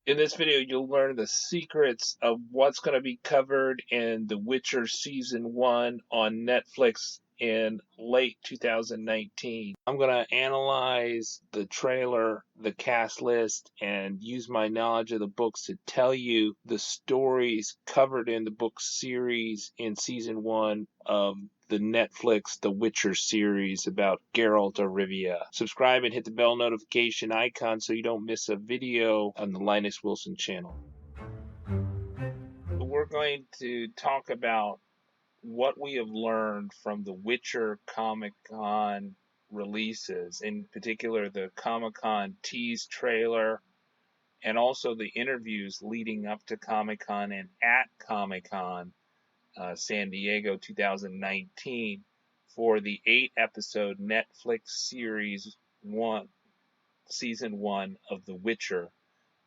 In this video, you'll learn the secrets of what's going to be covered in The Witcher Season 1 on Netflix in late 2019. I'm going to analyze the trailer, the cast list, and use my knowledge of the books to tell you the stories covered in the book series in Season 1 of the Netflix The Witcher series about Geralt of Rivia. Subscribe and hit the bell notification icon so you don't miss a video on the Linus Wilson channel. We're going to talk about what we have learned from the Witcher Comic-Con releases, in particular the Comic-Con Tease trailer, and also the interviews leading up to Comic-Con and at Comic-Con San Diego 2019 for the 8-episode Netflix series season 1 of The Witcher.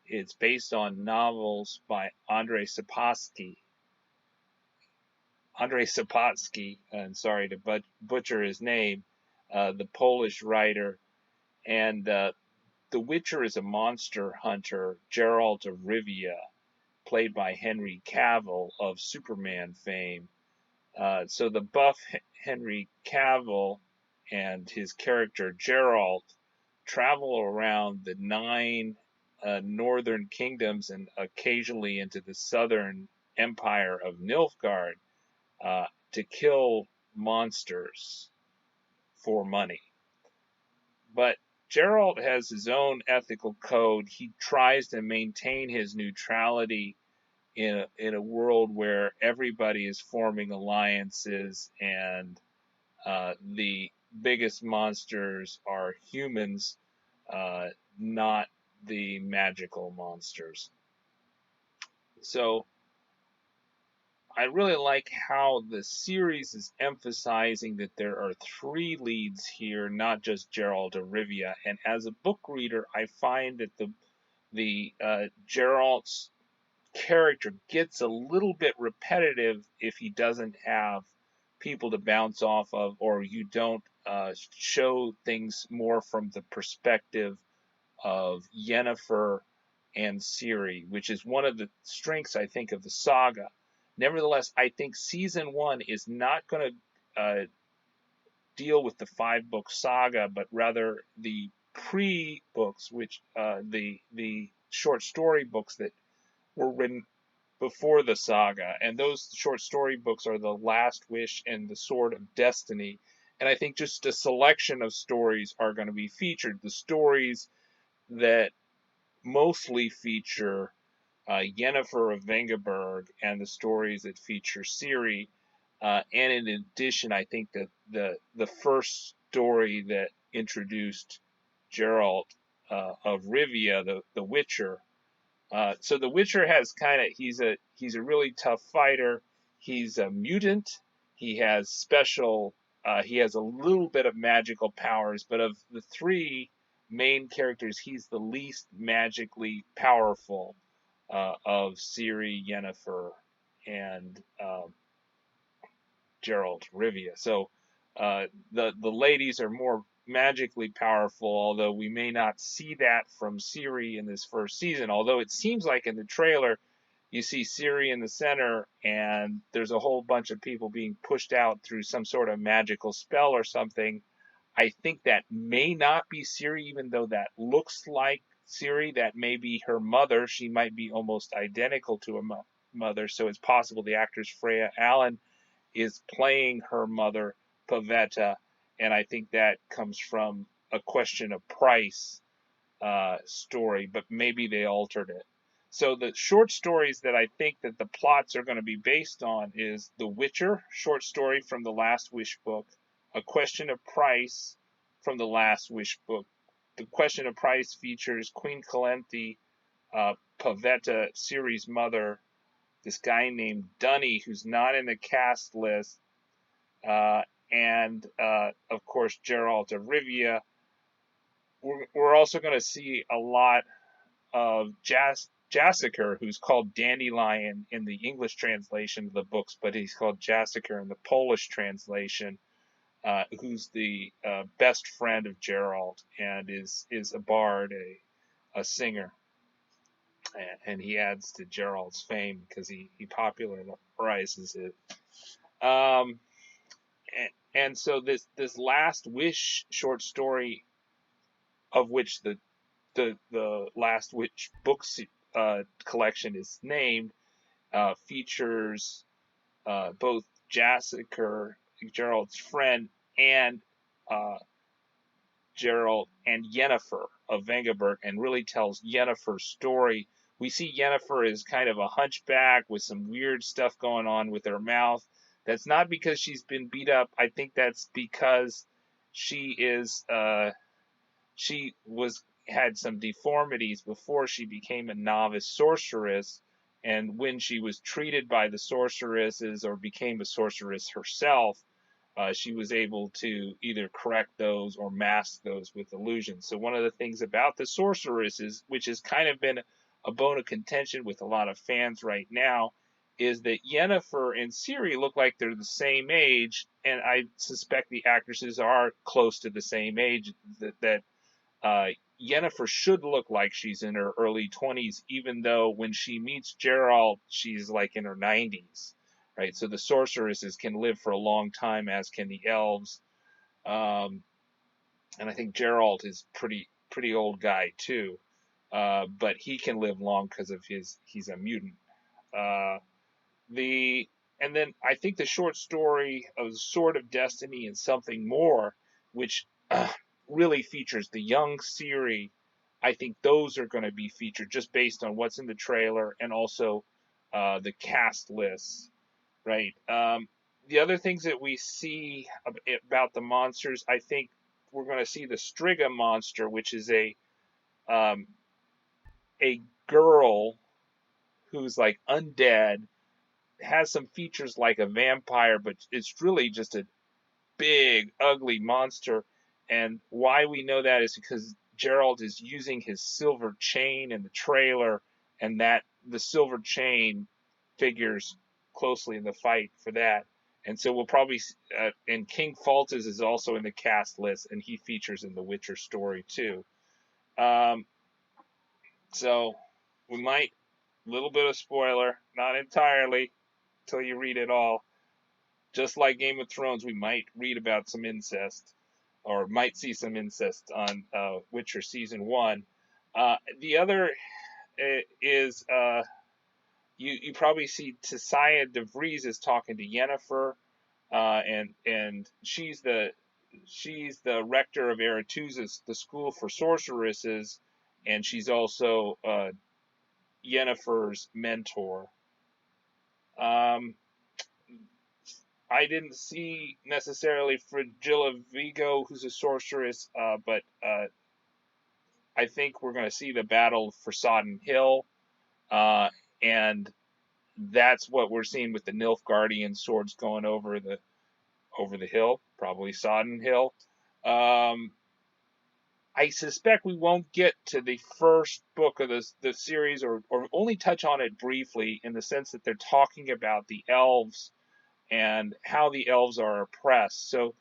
It's based on novels by Andrzej Sapkowski, and sorry to butcher his name, the Polish writer. And The Witcher is a monster hunter, Geralt of Rivia, played by Henry Cavill of Superman fame. So the buff Henry Cavill and his character Geralt travel around the 9 northern kingdoms and occasionally into the southern empire of Nilfgaard to kill monsters for money. But Geralt has his own ethical code. He tries to maintain his neutrality in a world where everybody is forming alliances and the biggest monsters are humans, not the magical monsters. So I really like how the series is emphasizing that there are 3 leads here, not just Geralt of Rivia. And as a book reader, I find that the Geralt's character gets a little bit repetitive if he doesn't have people to bounce off of, or you don't show things more from the perspective of Yennefer and Ciri, which is one of the strengths, I think, of the saga. Nevertheless, I think Season 1 is not going to deal with the 5-book saga, but rather the pre-books, which the short story books that were written before the saga. And those short story books are The Last Wish and The Sword of Destiny. And I think just a selection of stories are going to be featured. The stories that mostly feature Yennefer of Vengerberg and the stories that feature Ciri. And in addition, I think that the first story that introduced Geralt of Rivia, the Witcher. So the Witcher has he's a really tough fighter. He's a mutant. He has he has a little bit of magical powers, but of the 3 main characters, he's the least magically powerful of Ciri, Yennefer, and Geralt Rivia. So the ladies are more magically powerful, although we may not see that from Ciri in this first season. Although it seems like in the trailer you see Ciri in the center and there's a whole bunch of people being pushed out through some sort of magical spell or something. I think that may not be Ciri, even though that looks like Ciri. That may be her mother. She might be almost identical to her mother, so it's possible the actress Freya Allen is playing her mother, Pavetta, and I think that comes from a Question of Price story, but maybe they altered it. So the short stories that I think that the plots are going to be based on is The Witcher, short story from the Last Wish book, A Question of Price from the Last Wish book. The Question of Price features Queen Calanthe, Pavetta, Ciri's mother, this guy named Dunny, who's not in the cast list, and of course Geralt of Rivia. We're also going to see a lot of Jaskier, who's called Dandelion in the English translation of the books, but he's called Jaskier in the Polish translation, who's the best friend of Geralt and is a bard, a singer. and he adds to Gerald's fame because he popularizes it. Um, and so this Last Wish short story, of which the Last Wish books collection is named, features both Jaskier, Gerald's friend, and uh, Gerald and Yennefer of Vengerberg, and really tells Yennefer's story. We see Yennefer as kind of a hunchback with some weird stuff going on with her mouth. That's not because she's been beat up. I think that's because she is she was had some deformities before she became a novice sorceress, and when she was treated by the sorceresses or became a sorceress herself, she was able to either correct those or mask those with illusions. So one of the things about the sorceresses, which has kind of been a bone of contention with a lot of fans right now, is that Yennefer and Ciri look like they're the same age, and I suspect the actresses are close to the same age. That uh, Yennefer should look like she's in her early 20s, even though when she meets Geralt, she's like in her 90s, right? So the sorceresses can live for a long time, as can the elves. Um, and I think Geralt is pretty old guy too, but he can live long because of he's a mutant. Uh, the and then I think the short story of the Sword of Destiny and Something More, which really features the young Ciri. I think those are going to be featured just based on what's in the trailer and also the cast lists, right? The other things that we see about the monsters, I think we're going to see the Striga monster, which is um, a girl who's like undead, has some features like a vampire, but it's really just a big, ugly monster. And why we know that is because Gerald is using his silver chain in the trailer, and that the silver chain figures closely in the fight for that. And so we'll probably, and King Faltus is also in the cast list, and he features in the Witcher story too. Um, so we might, little bit of spoiler, not entirely, till you read it all. Just like Game of Thrones, we might read about some incest, or might see some incest on Witcher season one. The other is you probably see Tissaia de Vries is talking to Yennefer, and she's the rector of Aretusa's, the school for sorceresses, and she's also Yennefer's mentor. Um, I didn't see necessarily Frigilla Vigo, who's a sorceress, but I think we're going to see the battle for Sodden Hill, and that's what we're seeing with the Nilfgaardian swords going over the hill, probably Sodden Hill. I suspect we won't get to the first book of the series, or only touch on it briefly, in the sense that they're talking about the elves and how the elves are oppressed. So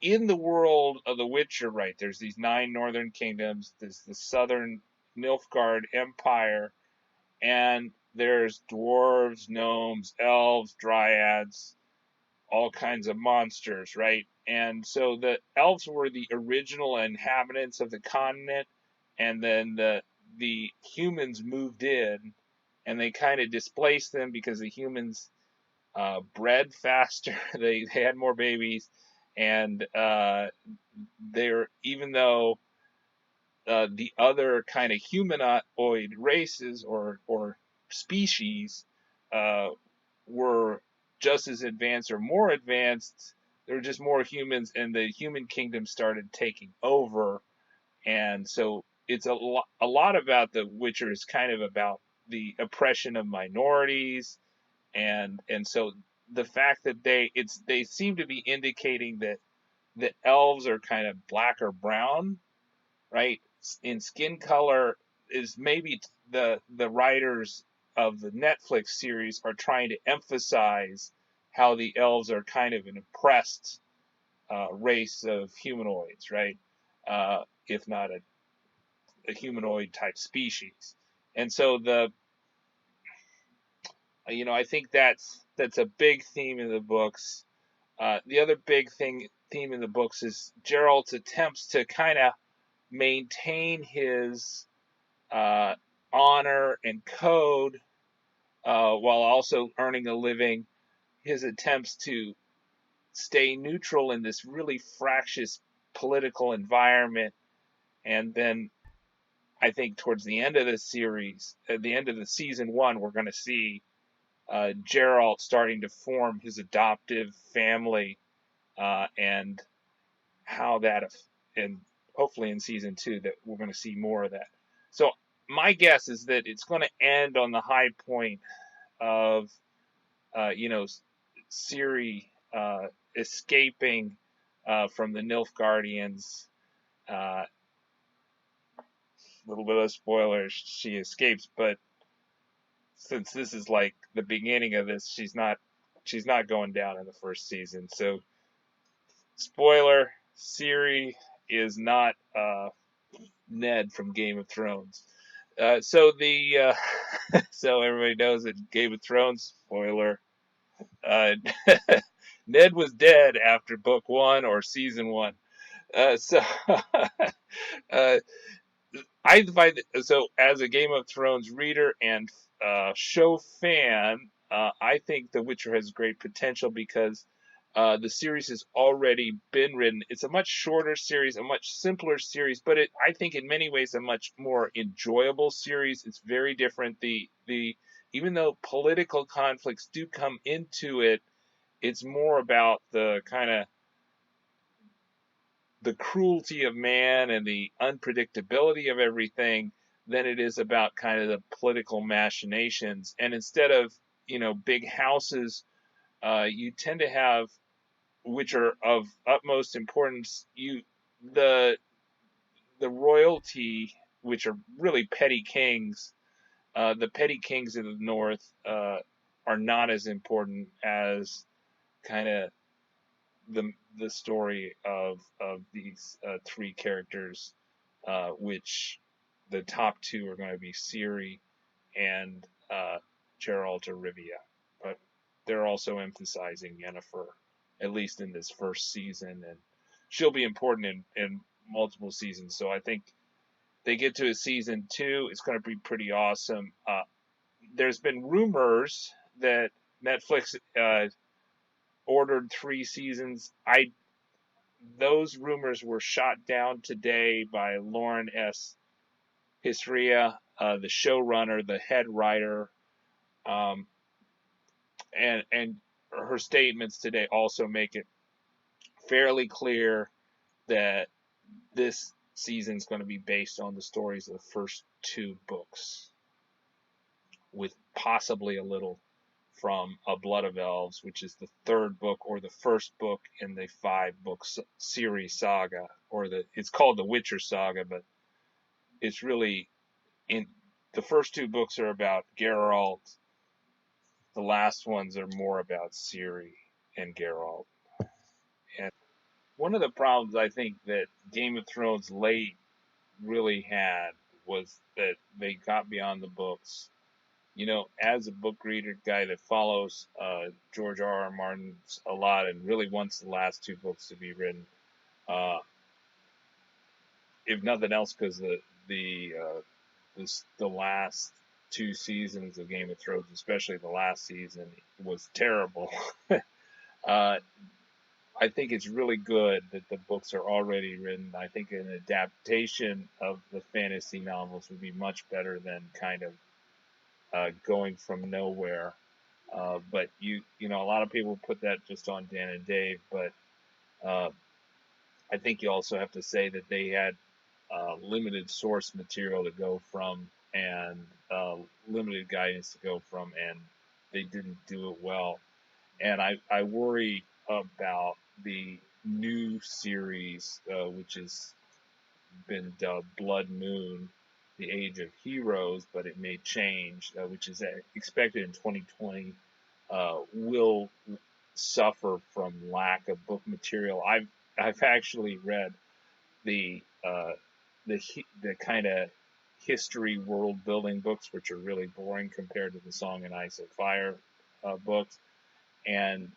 in the world of The Witcher, right, there's these 9 northern kingdoms, there's the southern Nilfgaard Empire, and there's dwarves, gnomes, elves, dryads, all kinds of monsters, right? And so the elves were the original inhabitants of the continent, and then the humans moved in, and they kind of displaced them because the humans bred faster, they had more babies, and they're, even though the other kind of humanoid races or species uh, were just as advanced or more advanced, there were just more humans, and the human kingdom started taking over. And so it's a lot about The Witcher is kind of about the oppression of minorities, and so the fact that they seem to be indicating that the elves are kind of black or brown, right, in skin color, is maybe the writers of the Netflix series are trying to emphasize how the elves are kind of an oppressed race of humanoids, right? If not a humanoid type species. And so I think that's a big theme in the books. The other big theme in the books is Gerald's attempts to kind of maintain his uh, honor and code while also earning a living. His attempts to stay neutral in this really fractious political environment, and then I think towards the end of the series, at the end of the season one, we're going to see Geralt starting to form his adoptive family, and how that, and hopefully in season two that we're going to see more of that. So my guess is that it's going to end on the high point of, you know, Ciri escaping from the Nilfgaardians. A little bit of spoilers, she escapes, but since this is like the beginning of this, she's not going down in the first season. So spoiler, Ciri is not Ned from Game of Thrones. So everybody knows that Game of Thrones, spoiler, uh, Ned was dead after book one or season one. So uh, I find so as a Game of Thrones reader and show fan, I think The Witcher has great potential because the series has already been written. It's a much shorter series, a much simpler series, but I think in many ways a much more enjoyable series. It's very different. The even though political conflicts do come into it, it's more about the kind of the cruelty of man and the unpredictability of everything than it is about kind of the political machinations. And instead of, big houses, you tend to have, which are of utmost importance, the the royalty, which are really petty kings. The petty kings of the north are not as important as kind of the story of these three characters, which the top two are going to be Ciri and Geralt of Rivia, but they're also emphasizing Yennefer, at least in this first season, and she'll be important in multiple seasons. So I think they get to a season two, it's going to be pretty awesome. There's been rumors that Netflix ordered 3 seasons. Those rumors were shot down today by Lauren S. Hisria, the showrunner, the head writer, um, and her statements today also make it fairly clear that this season is going to be based on the stories of the first 2 books, with possibly a little from A Blood of Elves, which is the 3rd book or the first book in the 5-book series saga, or it's called the Witcher saga, but it's really in the first 2 books are about Geralt. The last ones are more about Ciri and Geralt. And one of the problems I think that Game of Thrones late really had was that they got beyond the books. As a book reader guy that follows George R. R. Martin a lot and really wants the last 2 books to be written, uh, if nothing else, because the last 2 seasons of Game of Thrones, especially the last season, was terrible. uh, I think it's really good that the books are already written. I think an adaptation of the fantasy novels would be much better than kind of going from nowhere. But a lot of people put that just on Dan and Dave, but uh, I think you also have to say that they had limited source material to go from and limited guidance to go from, and they didn't do it well. And I worry about the new series, which has been dubbed Bloodmoon, the Age of Heroes, but it may change, which is expected in 2020, will suffer from lack of book material. I've actually read the the kind of history world building books, which are really boring compared to the Song and Ice and Fire books. And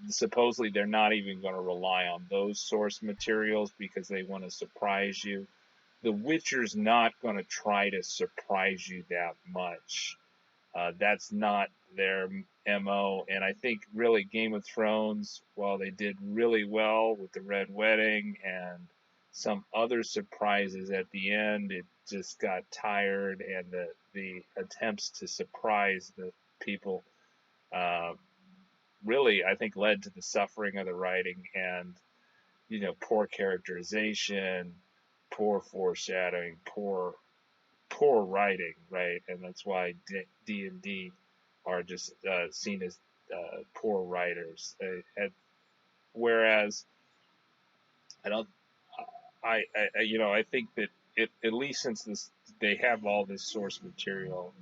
supposedly they're not even going to rely on those source materials because they want to surprise you. The Witcher's not going to try to surprise you that much. That's not their MO. And I think really Game of Thrones, while they did really well with the Red Wedding and some other surprises at the end, it just got tired, and the attempts to surprise the people really, I think, led to the suffering of the writing and, poor characterization, poor foreshadowing, poor writing, right? And that's why D&D are just seen as poor writers. Whereas I don't, I think that at least since they have all this source material,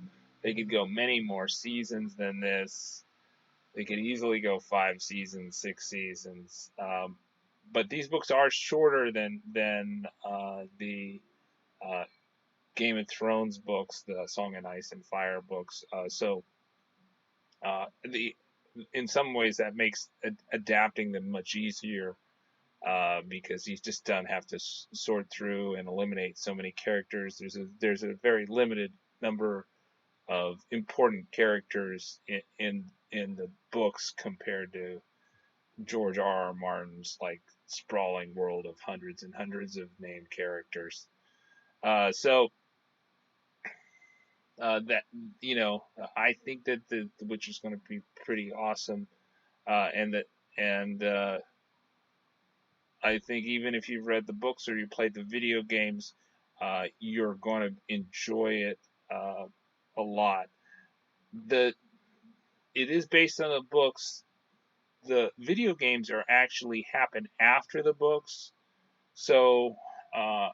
they could go many more seasons than this. They could easily go 5 seasons, 6 seasons. But these books are shorter than the Game of Thrones books, the Song and Ice and Fire books. So in some ways that makes adapting them much easier because you just don't have to sort through and eliminate so many characters. There's a very limited number of important characters in the books compared to George R. Martin's like sprawling world of hundreds and hundreds of named characters. So that I think that the Witcher is going to be pretty awesome, and I think even if you've read the books or you played the video games, you're going to enjoy it a lot. It is based on the books. The video games are actually happen after the books, so I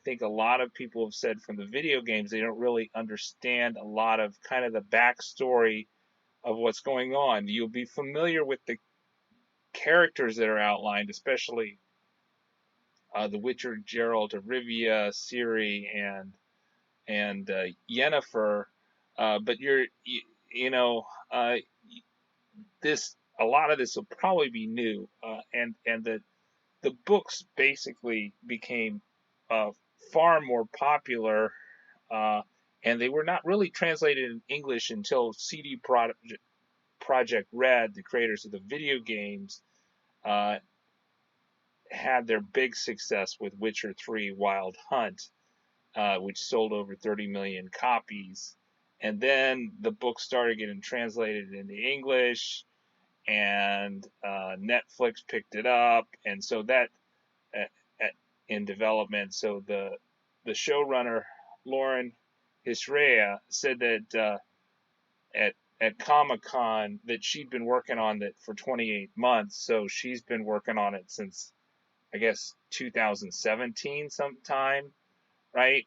think a lot of people have said from the video games they don't really understand a lot of kind of the backstory of what's going on. You'll be familiar with the characters that are outlined, especially the Witcher, Geralt of Rivia, Ciri, and Yennefer, but this a lot of this will probably be new, and the books basically became far more popular, and they were not really translated in English until CD Projekt Red, the creators of the video games, had their big success with Witcher 3 Wild Hunt, which sold over 30 million copies. And then the book started getting translated into English, and Netflix picked it up, and so that in development. So the showrunner Lauren Hisrea said that at Comic-Con that she'd been working on it for 28 months. So she's been working on it since I guess 2017 sometime, right?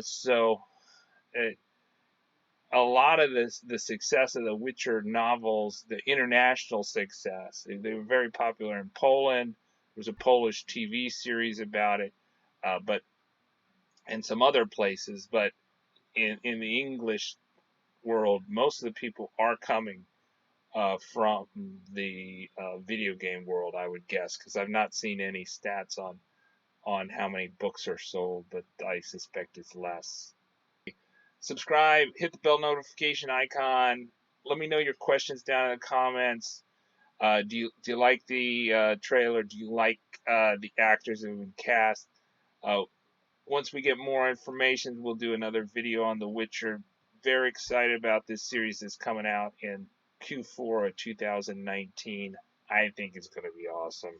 So a lot of the success of the Witcher novels, the international success, they were very popular in Poland. There was a Polish TV series about it, but and some other places. But in the English world, most of the people are coming from the video game world, I would guess, because I've not seen any stats on how many books are sold, but I suspect it's less. Subscribe, hit the bell notification icon. Let me know your questions down in the comments. Do you like the trailer? Do you like the actors that have been cast? Once we get more information, we'll do another video on The Witcher. Very excited about this series that's coming out in Q4 of 2019. I think it's going to be awesome.